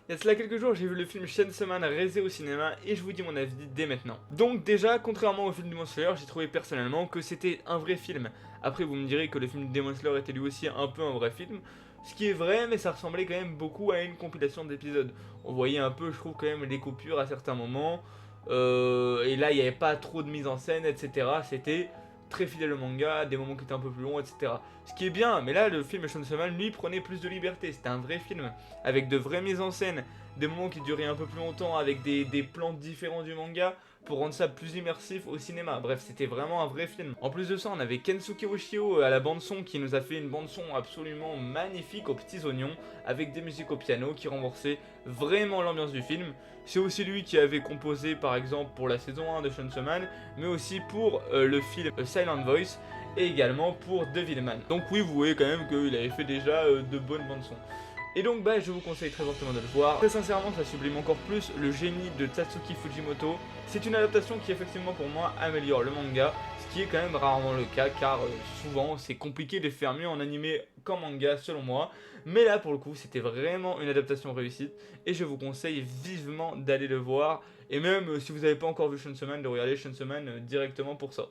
Il y a cela quelques jours, j'ai vu le film Chainsaw Man Raisé au cinéma et je vous dis mon avis dès maintenant. Donc déjà, contrairement au film Demon Slayer, j'ai trouvé personnellement que c'était un vrai film. Après vous me direz que le film Demon Slayer était lui aussi un peu un vrai film, ce qui est vrai, mais ça ressemblait quand même beaucoup à une compilation d'épisodes. On voyait un peu, je trouve, quand même les coupures à certains moments, et là il n'y avait pas trop de mise en scène, etc. C'était très fidèle au manga, des moments qui étaient un peu plus longs, etc. Ce qui est bien, mais là le film Chainsaw Man lui prenait plus de liberté, c'était un vrai film, avec de vraies mises en scène, des moments qui duraient un peu plus longtemps, avec des plans différents du manga, pour rendre ça plus immersif au cinéma. Bref, c'était vraiment un vrai film. En plus de ça, on avait Kensuke Hoshio à la bande son qui nous a fait une bande son absolument magnifique aux petits oignons, avec des musiques au piano qui renforçaient vraiment l'ambiance du film. C'est aussi lui qui avait composé par exemple pour la saison 1 de Chainsaw Man, mais aussi pour le film Silent Voice, et également pour Devilman. Donc oui, vous voyez quand même qu'il avait fait déjà de bonnes bandes son. Et donc bah je vous conseille très fortement de le voir. Très sincèrement ça sublime encore plus le génie de Tatsuki Fujimoto. C'est une adaptation qui effectivement pour moi améliore le manga, ce qui est quand même rarement le cas car souvent c'est compliqué de faire mieux en animé qu'en manga selon moi. Mais là pour le coup c'était vraiment une adaptation réussite et je vous conseille vivement d'aller le voir. Et même si vous n'avez pas encore vu Chainsaw Man, de regarder Chainsaw Man directement pour ça.